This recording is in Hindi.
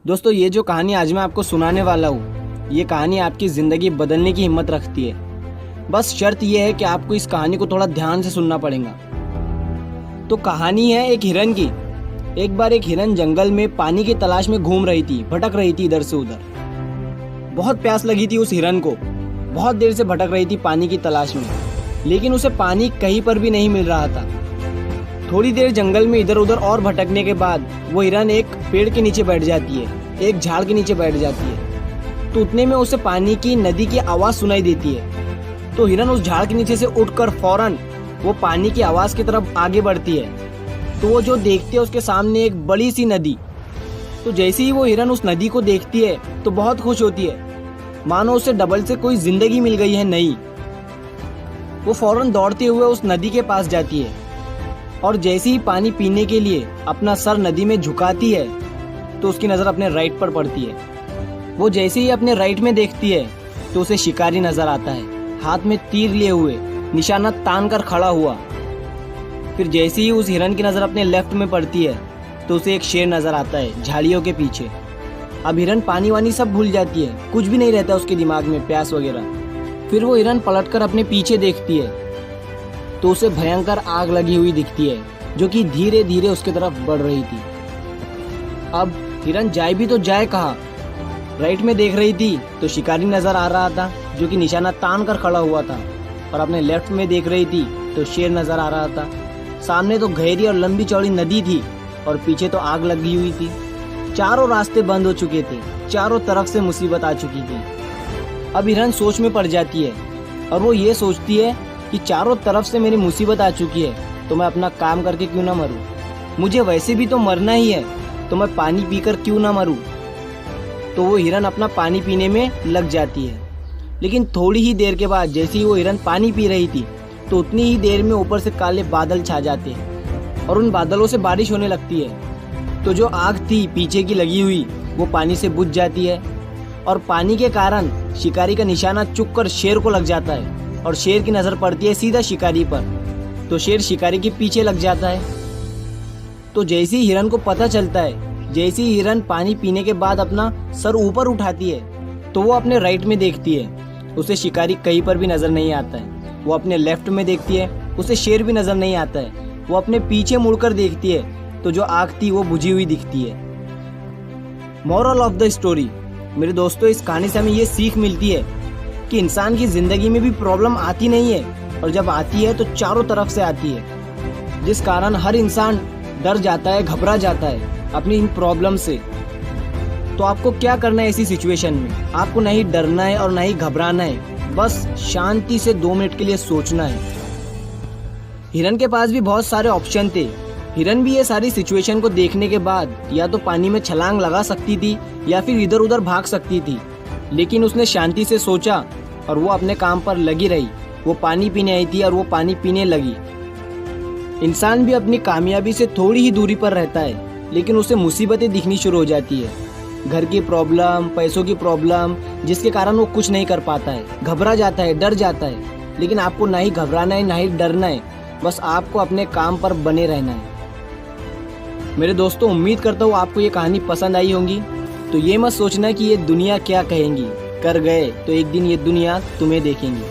दोस्तों, ये जो कहानी आज मैं आपको सुनाने वाला हूँ, ये कहानी आपकी ज़िंदगी बदलने की हिम्मत रखती है। बस शर्त यह है कि आपको इस कहानी को थोड़ा ध्यान से सुनना पड़ेगा। तो कहानी है एक हिरन की। एक बार एक हिरन जंगल में पानी की तलाश में घूम रही थी, भटक रही थी इधर से उधर। बहुत प्यास लगी थी उस हिरन को, बहुत देर से भटक रही थी पानी की तलाश में, लेकिन उसे पानी कहीं पर भी नहीं मिल रहा था। थोड़ी देर जंगल में इधर उधर और भटकने के बाद वो हिरन एक पेड़ के नीचे बैठ जाती है, एक झाड़ के नीचे बैठ जाती है। तो उतने में उसे पानी की नदी की आवाज़ सुनाई देती है। तो हिरन उस झाड़ के नीचे से उठकर फौरन वो पानी की आवाज़ की तरफ आगे बढ़ती है। तो वो जो देखती है उसके सामने एक बड़ी सी नदी। तो जैसे ही वो हिरन उस नदी को देखती है तो बहुत खुश होती है, मानो उसे डबल से कोई जिंदगी मिल गई है नई। वो फौरन दौड़ते हुए उस नदी के पास जाती है और जैसे ही पानी पीने के लिए अपना सर नदी में झुकाती है तो उसकी नज़र अपने राइट पर पड़ती है। वो जैसे ही अपने राइट में देखती है तो उसे शिकारी नजर आता है, हाथ में तीर लिए हुए, निशाना तान कर खड़ा हुआ। फिर जैसे ही उस हिरन की नज़र अपने लेफ्ट में पड़ती है तो उसे एक शेर नज़र आता है झाड़ियों के पीछे। अब हिरन पानी वानी सब भूल जाती है, कुछ भी नहीं रहता उसके दिमाग में, प्यास वगैरह। फिर वो हिरन पलटकर अपने पीछे देखती है तो उसे भयंकर आग लगी हुई दिखती है जो कि धीरे धीरे उसके तरफ बढ़ रही थी। अब हिरन जाए भी तो जाए कहाँ? राइट में देख रही थी तो शिकारी नजर आ रहा था जो कि निशाना तान कर खड़ा हुआ था, और अपने लेफ्ट में देख रही थी तो शेर नजर आ रहा था। सामने तो गहरी और लंबी चौड़ी नदी थी और पीछे तो आग लगी हुई थी। चारों रास्ते बंद हो चुके थे, चारों तरफ से मुसीबत आ चुकी थी। अब हिरन सोच में पड़ जाती है और वो ये सोचती है कि चारों तरफ से मेरी मुसीबत आ चुकी है तो मैं अपना काम करके क्यों ना मरूं। मुझे वैसे भी तो मरना ही है तो मैं पानी पीकर क्यों ना मरूं। तो वो हिरन अपना पानी पीने में लग जाती है। लेकिन थोड़ी ही देर के बाद जैसे ही वो हिरन पानी पी रही थी तो उतनी ही देर में ऊपर से काले बादल छा जाते हैं और उन बादलों से बारिश होने लगती है। तो जो आग थी पीछे की लगी हुई वो पानी से बुझ जाती है और पानी के कारण शिकारी का निशाना चुक कर शेर को लग जाता है और शेर की नज़र पड़ती है सीधा शिकारी पर। तो शेर शिकारी के पीछे लग जाता है। तो जैसे ही हिरन को पता चलता है, जैसे ही हिरन पानी पीने के बाद अपना सर ऊपर उठाती है तो वो अपने राइट में देखती है, उसे शिकारी कहीं पर भी नज़र नहीं आता है। वो अपने लेफ्ट में देखती है, उसे शेर भी नज़र नहीं आता है। वो अपने पीछे मुड़कर देखती है तो जो आग थी वो बुझी हुई दिखती है। मोरल ऑफ द स्टोरी, मेरे दोस्तों, इस कहानी से हमें ये सीख मिलती है कि इंसान की ज़िंदगी में भी प्रॉब्लम आती नहीं है, और जब आती है तो चारों तरफ से आती है, जिस कारण हर इंसान डर जाता है, घबरा जाता है अपनी इन प्रॉब्लम से। तो आपको क्या करना है ऐसी सिचुएशन में? आपको नहीं डरना है और नहीं घबराना है, बस शांति से 2 मिनट के लिए सोचना है। हिरन के पास भी बहुत सारे ऑप्शन थे। हिरन भी ये सारी सिचुएशन को देखने के बाद या तो पानी में छलांग लगा सकती थी या फिर इधर उधर भाग सकती थी, लेकिन उसने शांति से सोचा और वो अपने काम पर लगी रही। वो पानी पीने आई थी और वो पानी पीने लगी। इंसान भी अपनी कामयाबी से थोड़ी ही दूरी पर रहता है, लेकिन उसे मुसीबतें दिखनी शुरू हो जाती है, घर की प्रॉब्लम, पैसों की प्रॉब्लम, जिसके कारण वो कुछ नहीं कर पाता है, घबरा जाता है, डर जाता है। लेकिन आपको ना ही घबराना है ना ही डरना है, बस आपको अपने काम पर बने रहना है। मेरे दोस्तों, उम्मीद करता हूँ आपको ये कहानी पसंद आई होगी। तो ये मत सोचना कि ये दुनिया क्या कहेंगी, कर गए तो एक दिन ये दुनिया तुम्हें देखेंगी।